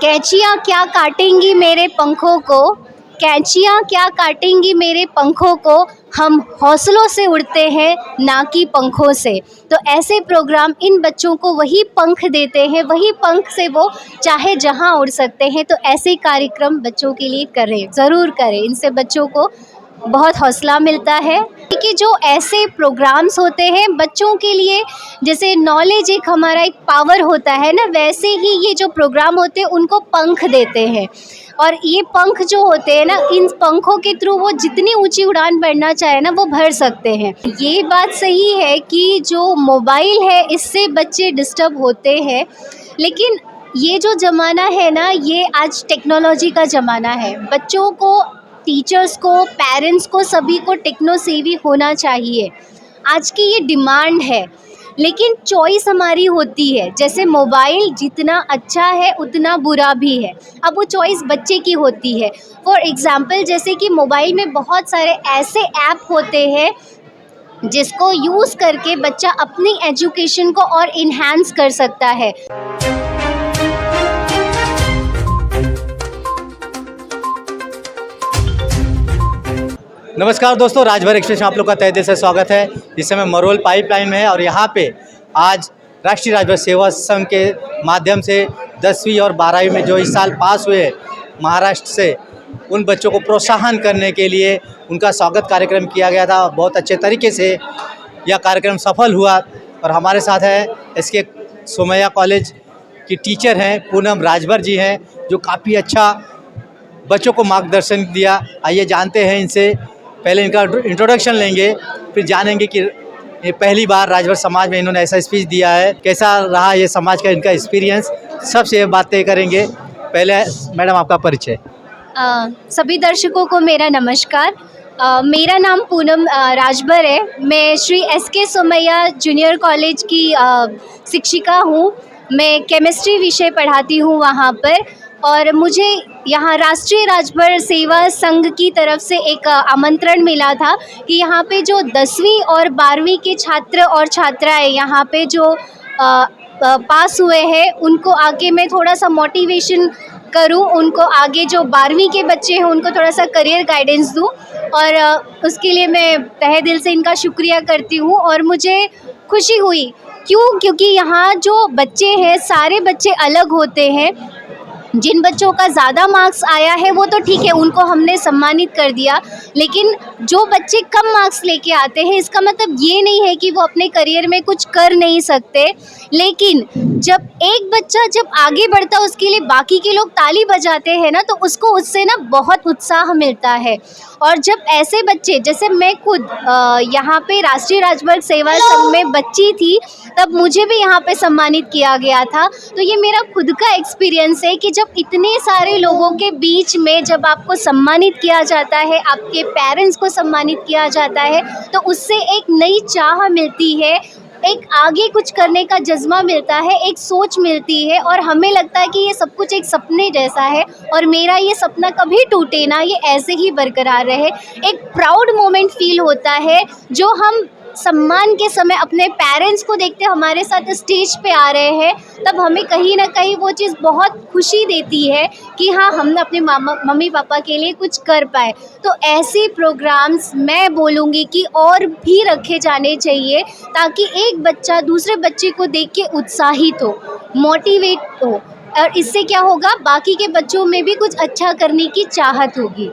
कैंचियाँ क्या काटेंगी मेरे पंखों को, कैंचियाँ क्या काटेंगी मेरे पंखों को, हम हौसलों से उड़ते हैं ना कि पंखों से। तो ऐसे प्रोग्राम इन बच्चों को वही पंख देते हैं, वही पंख से वो चाहे जहाँ उड़ सकते हैं। तो ऐसे कार्यक्रम बच्चों के लिए करें, ज़रूर करें, इनसे बच्चों को बहुत हौसला मिलता है। कि जो ऐसे प्रोग्राम्स होते हैं बच्चों के लिए, जैसे नॉलेज एक हमारा एक पावर होता है ना, वैसे ही ये जो प्रोग्राम होते हैं उनको पंख देते हैं। और ये पंख जो होते हैं ना, इन पंखों के थ्रू वो जितनी ऊंची उड़ान भरना चाहे ना वो भर सकते हैं। ये बात सही है कि जो मोबाइल है इससे बच्चे डिस्टर्ब होते हैं, लेकिन ये जो ज़माना है ना, ये आज टेक्नोलॉजी का ज़माना है। बच्चों को, टीचर्स को, पेरेंट्स को, सभी को टेक्नो सेवी होना चाहिए। आज की ये डिमांड है, लेकिन चॉइस हमारी होती है। जैसे मोबाइल जितना अच्छा है उतना बुरा भी है, अब वो चॉइस बच्चे की होती है। फॉर एग्ज़ाम्पल, जैसे कि मोबाइल में बहुत सारे ऐसे ऐप होते हैं जिसको यूज़ करके बच्चा अपनी एजुकेशन को और इन्हांस कर सकता है। नमस्कार दोस्तों, राजभर एक्सप्रेस में आप लोग का तहे दिल से स्वागत है। इस समय मरोल पाइपलाइन में है और यहाँ पे आज राष्ट्रीय राजभर सेवा संघ के माध्यम से 10वीं और 12वीं में जो इस साल पास हुए महाराष्ट्र से, उन बच्चों को प्रोत्साहन करने के लिए उनका स्वागत कार्यक्रम किया गया था। बहुत अच्छे तरीके से यह कार्यक्रम सफल हुआ और हमारे साथ है इसके सोमैया कॉलेज की टीचर हैं पूनम राजभर जी हैं, जो काफ़ी अच्छा बच्चों को मार्गदर्शन दिया। आइए जानते हैं इनसे, पहले इनका इंट्रोडक्शन लेंगे, फिर जानेंगे कि ये पहली बार राजभर समाज में इन्होंने ऐसा स्पीच दिया है, कैसा रहा ये समाज का इनका एक्सपीरियंस, सबसे ये बातें करेंगे। पहले मैडम आपका परिचय। सभी दर्शकों को मेरा नमस्कार। मेरा नाम पूनम राजभर है। मैं Shri SK. Somaiya junior college की शिक्षिका हूँ। मैं केमिस्ट्री विषय पढ़ाती हूँ वहाँ पर, और मुझे यहाँ राष्ट्रीय राजभर सेवा संघ की तरफ से एक आमंत्रण मिला था कि यहाँ पे जो 10वीं और 12वीं के छात्र और छात्राएं यहाँ पे जो पास हुए हैं उनको आगे मैं थोड़ा सा मोटिवेशन करूं, उनको आगे जो 12वीं के बच्चे हैं उनको थोड़ा सा करियर गाइडेंस दूं, और उसके लिए मैं तहे दिल से इनका शुक्रिया करती हूं। और मुझे खुशी हुई, क्योंकि यहाँ जो बच्चे हैं सारे बच्चे अलग होते हैं। जिन बच्चों का ज़्यादा मार्क्स आया है वो तो ठीक है, उनको हमने सम्मानित कर दिया, लेकिन जो बच्चे कम मार्क्स लेके आते हैं इसका मतलब ये नहीं है कि वो अपने करियर में कुछ कर नहीं सकते। लेकिन जब एक बच्चा जब आगे बढ़ता है उसके लिए बाकी के लोग ताली बजाते हैं ना, तो उसको उससे ना बहुत उत्साह मिलता है। और जब ऐसे बच्चे, जैसे मैं खुद यहाँ पे राष्ट्रीय राजभर सेवा संघ में बच्ची थी, तब मुझे भी यहाँ पे सम्मानित किया गया था। तो ये मेरा खुद का एक्सपीरियंस है कि जब इतने सारे लोगों के बीच में जब आपको सम्मानित किया जाता है, आपके पेरेंट्स को सम्मानित किया जाता है, तो उससे एक नई चाह मिलती है, एक आगे कुछ करने का जज्बा मिलता है, एक सोच मिलती है, और हमें लगता है कि ये सब कुछ एक सपने जैसा है और मेरा ये सपना कभी टूटे ना, ये ऐसे ही बरकरार रहे। एक प्राउड मोमेंट फील होता है जो हम सम्मान के समय अपने पेरेंट्स को देखते हमारे साथ स्टेज पे आ रहे हैं, तब हमें कहीं ना कहीं वो चीज़ बहुत खुशी देती है कि हाँ, हमने अपने मम्मी पापा के लिए कुछ कर पाए। तो ऐसे प्रोग्राम्स मैं बोलूँगी कि और भी रखे जाने चाहिए, ताकि एक बच्चा दूसरे बच्चे को देख के उत्साहित हो, मोटिवेट हो, और इससे क्या होगा, बाकी के बच्चों में भी कुछ अच्छा करने की चाहत होगी।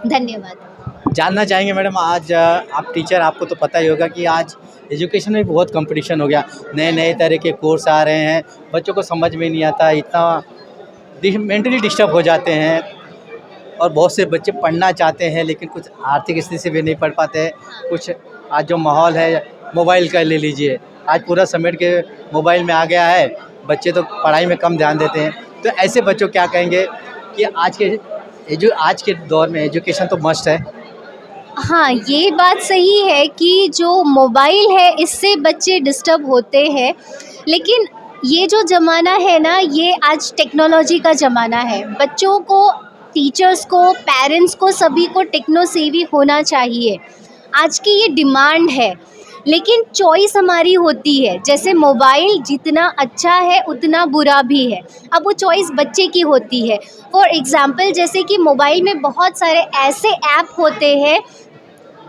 धन्यवाद। जानना चाहेंगे मैडम, आज आप टीचर, आपको तो पता ही होगा कि आज एजुकेशन में बहुत कंपटीशन हो गया, नए नए तरह के कोर्स आ रहे हैं, बच्चों को समझ में नहीं आता, इतना मेंटली डिस्टर्ब हो जाते हैं, और बहुत से बच्चे पढ़ना चाहते हैं लेकिन कुछ आर्थिक स्थिति से भी नहीं पढ़ पाते हैं। कुछ आज जो माहौल है मोबाइल का ले लीजिए, आज पूरा समेट के मोबाइल में आ गया है, बच्चे तो पढ़ाई में कम ध्यान देते हैं। तो ऐसे बच्चों क्या कहेंगे कि आज के दौर में एजुकेशन तो मस्ट है। हाँ, ये बात सही है कि जो मोबाइल है इससे बच्चे डिस्टर्ब होते हैं, लेकिन ये जो ज़माना है ना, ये आज टेक्नोलॉजी का ज़माना है। बच्चों को, टीचर्स को, पेरेंट्स को, सभी को टेक्नो सेवी होना चाहिए। आज की ये डिमांड है, लेकिन चॉइस हमारी होती है। जैसे मोबाइल जितना अच्छा है उतना बुरा भी है, अब वो चॉइस बच्चे की होती है। फॉर एग्ज़ाम्पल जैसे कि मोबाइल में बहुत सारे ऐसे ऐप होते हैं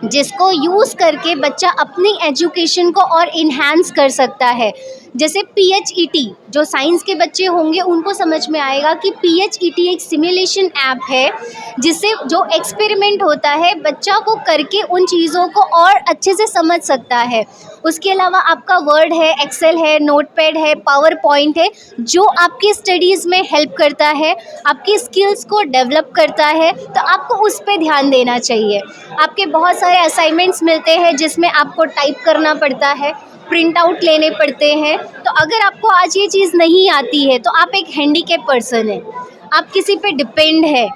जिसको यूज़ करके बच्चा अपनी एजुकेशन को और इन्हांस कर सकता है। जैसे PHET, जो साइंस के बच्चे होंगे उनको समझ में आएगा कि PHET एक सिमुलेशन ऐप है जिससे जो एक्सपेरिमेंट होता है बच्चा को करके उन चीज़ों को और अच्छे से समझ सकता है। उसके अलावा आपका वर्ड है, एक्सेल है, नोटपैड है, पावर पॉइंट है, जो आपकी स्टडीज़ में हेल्प करता है, आपकी स्किल्स को डेवलप करता है, तो आपको उस पे ध्यान देना चाहिए। आपके बहुत सारे असाइनमेंट्स मिलते हैं जिसमें आपको टाइप करना पड़ता है, प्रिंट आउट लेने पड़ते हैं। तो अगर आपको आज ये चीज़ नहीं आती है तो आप एक हैंडीकैप पर्सन हैं, आप किसी पे डिपेंड है।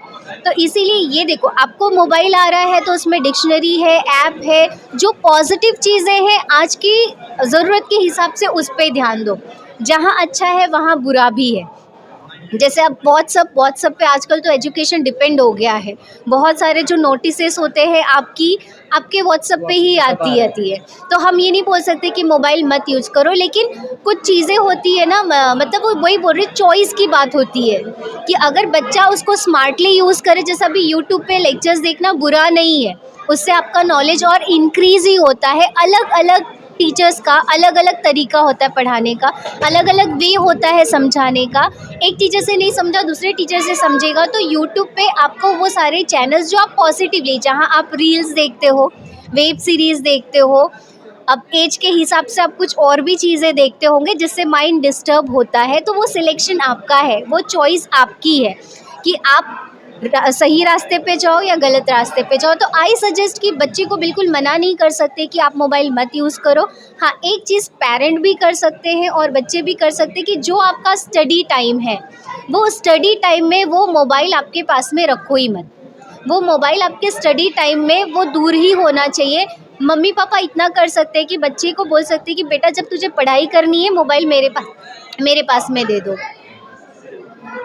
तो इसीलिए ये देखो, आपको मोबाइल आ रहा है तो उसमें डिक्शनरी है, ऐप है, जो पॉजिटिव चीज़ें हैं आज की ज़रूरत के हिसाब से उस पे ध्यान दो। जहाँ अच्छा है वहाँ बुरा भी है। जैसे अब व्हाट्सअप पे आजकल तो एजुकेशन डिपेंड हो गया है। बहुत सारे जो नोटिसेस होते हैं आपके व्हाट्सअप पे ही आती है। तो हम ये नहीं बोल सकते कि मोबाइल मत यूज़ करो, लेकिन कुछ चीज़ें होती है ना, मतलब वो वही बोल रही, चॉइस की बात होती है कि अगर बच्चा उसको स्मार्टली यूज़ करे। जैसे अभी यूट्यूब पे लेक्चर्स देखना बुरा नहीं है, उससे आपका नॉलेज और इंक्रीज़ ही होता है। अलग अलग टीचर्स का अलग अलग तरीका होता है पढ़ाने का, अलग अलग वे होता है समझाने का। एक टीचर से नहीं समझा दूसरे टीचर से समझेगा। तो यूट्यूब पे आपको वो सारे चैनल्स जो आप पॉजिटिवली, जहाँ आप रील्स देखते हो, वेब सीरीज़ देखते हो, अब एज के हिसाब से आप कुछ और भी चीज़ें देखते होंगे जिससे माइंड डिस्टर्ब होता है, तो वो सिलेक्शन आपका है, वो चॉइस आपकी है कि आप सही रास्ते पे जाओ या गलत रास्ते पे जाओ। तो आई सजेस्ट कि बच्चे को बिल्कुल मना नहीं कर सकते कि आप मोबाइल मत यूज़ करो। हाँ, एक चीज़ पेरेंट भी कर सकते हैं और बच्चे भी कर सकते हैं कि जो आपका स्टडी टाइम है, वो स्टडी टाइम में वो मोबाइल आपके पास में रखो ही मत। वो मोबाइल आपके स्टडी टाइम में वो दूर ही होना चाहिए। मम्मी पापा इतना कर सकते हैं कि बच्चे को बोल सकते हैं कि बेटा जब तुझे पढ़ाई करनी है मोबाइल मेरे पास में दे दो।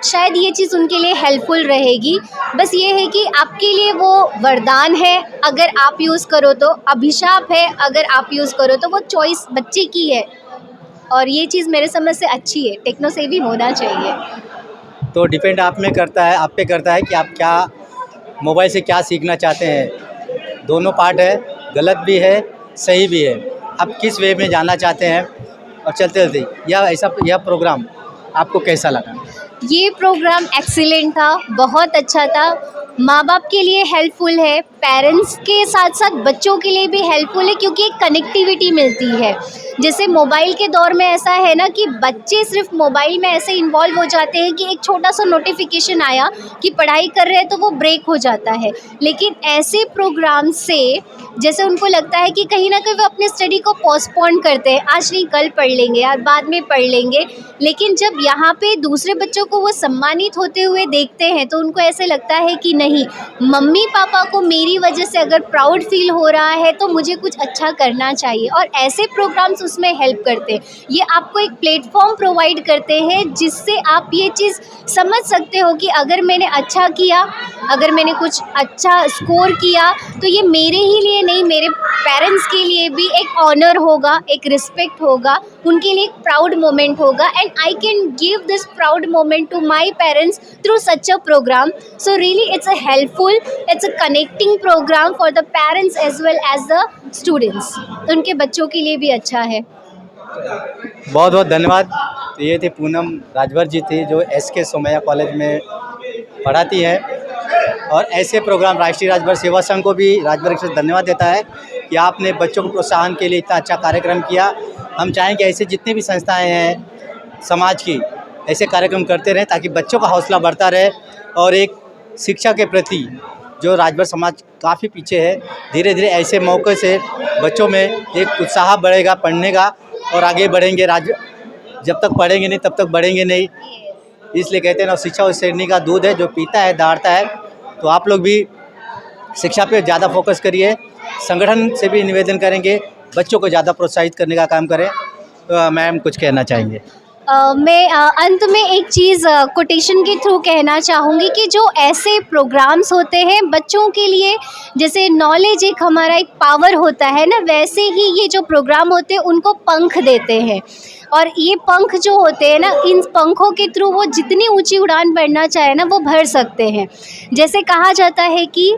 शायद ये चीज़ उनके लिए हेल्पफुल रहेगी। बस ये है कि आपके लिए वो वरदान है अगर आप यूज़ करो तो, अभिशाप है अगर आप यूज़ करो तो। वो चॉइस बच्चे की है और ये चीज़ मेरे समझ से अच्छी है, टेक्नो सेवी होना चाहिए। तो डिपेंड आप पे करता है कि आप क्या मोबाइल से क्या सीखना चाहते हैं। दोनों पार्ट है, गलत भी है, सही भी है। आप किस वे में जाना चाहते हैं। और चलते यह प्रोग्राम आपको कैसा लगा? ये प्रोग्राम एक्सीलेंट था, बहुत अच्छा था। माँ बाप के लिए हेल्पफुल है, पेरेंट्स के साथ साथ बच्चों के लिए भी हेल्पफुल है, क्योंकि एक कनेक्टिविटी मिलती है। जैसे मोबाइल के दौर में ऐसा है ना कि बच्चे सिर्फ मोबाइल में ऐसे इन्वॉल्व हो जाते हैं कि एक छोटा सा नोटिफिकेशन आया कि पढ़ाई कर रहे हैं तो वो ब्रेक हो जाता है। लेकिन ऐसे प्रोग्राम से जैसे उनको लगता है कि कहीं ना कहीं वो अपने स्टडी को पोस्टपोन करते हैं, आज नहीं कल पढ़ लेंगे यार, बाद में पढ़ लेंगे। लेकिन जब यहाँ पे दूसरे बच्चों को वो सम्मानित होते हुए देखते हैं तो उनको ऐसे लगता है कि नहीं, मम्मी पापा को मेरी वजह से अगर प्राउड फील हो रहा है तो मुझे कुछ अच्छा करना चाहिए। और ऐसे प्रोग्राम्स उसमें हेल्प करते हैं। ये आपको एक प्लेटफॉर्म प्रोवाइड करते हैं जिससे आप ये चीज़ समझ सकते हो कि अगर मैंने अच्छा किया, अगर मैंने कुछ अच्छा स्कोर किया तो ये मेरे ही लिए नहीं, मेरे पेरेंट्स के लिए भी एक ऑनर होगा, एक रिस्पेक्ट होगा, उनके लिए एक प्राउड मोमेंट होगा। And I can give this proud moment to my parents through such a program. So really it's a helpful, it's a connecting program for the parents as well as the students. उनके बच्चों के लिए भी अच्छा है। बहुत बहुत धन्यवाद। तो ये थे पूनम राजभर जी थी, जो SK सोमैया कॉलेज में पढ़ाती है। और ऐसे प्रोग्राम राष्ट्रीय राजभर सेवा संघ को भी राजभर से धन्यवाद देता है कि आपने बच्चों को प्रोत्साहन के लिए इतना अच्छा कार्यक्रम किया। हम चाहेंगे ऐसे जितने भी संस्थाएं हैं समाज की, ऐसे कार्यक्रम करते रहें ताकि बच्चों का हौसला बढ़ता रहे। और एक शिक्षा के प्रति जो राजभर समाज काफ़ी पीछे है, धीरे धीरे ऐसे मौके से बच्चों में एक उत्साह बढ़ेगा पढ़ने का और आगे बढ़ेंगे। जब तक पढ़ेंगे नहीं तब तक बढ़ेंगे नहीं। इसलिए कहते हैं ना, शिक्षा उस श्रेणी का दूध है जो पीता है दहाड़ता है। तो आप लोग भी शिक्षा पे ज़्यादा फोकस करिए। संगठन से भी निवेदन करेंगे बच्चों को ज़्यादा प्रोत्साहित करने का काम करें। तो मैम कुछ कहना चाहेंगे? मैं अंत में एक चीज़ कोटेशन के थ्रू कहना चाहूँगी कि जो ऐसे प्रोग्राम्स होते हैं बच्चों के लिए, जैसे नॉलेज एक हमारा एक पावर होता है ना, वैसे ही ये जो प्रोग्राम होते हैं उनको पंख देते हैं। और ये पंख जो होते हैं ना, इन पंखों के थ्रू वो जितनी ऊंची उड़ान भरना चाहे ना वो भर सकते हैं। जैसे कहा जाता है कि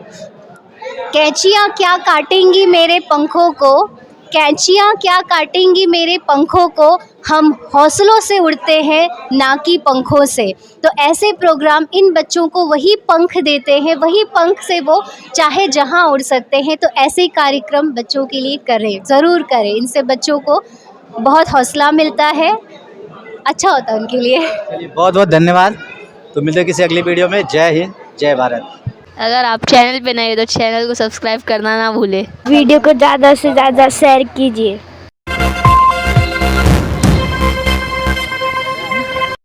कैंचियाँ क्या काटेंगी मेरे पंखों को, कैंचियाँ क्या काटेंगी मेरे पंखों को, हम हौसलों से उड़ते हैं ना कि पंखों से। तो ऐसे प्रोग्राम इन बच्चों को वही पंख देते हैं, वही पंख से वो चाहे जहाँ उड़ सकते हैं। तो ऐसे कार्यक्रम बच्चों के लिए करें, ज़रूर करें। इनसे बच्चों को बहुत हौसला मिलता है, अच्छा होता है उनके लिए। चलिए बहुत बहुत धन्यवाद। तो मिलते हैं किसी अगली वीडियो में। जय हिंद, जय भारत। अगर आप चैनल पे नए हो तो चैनल को सब्सक्राइब करना ना भूलें। वीडियो को ज़्यादा से ज़्यादा शेयर कीजिए।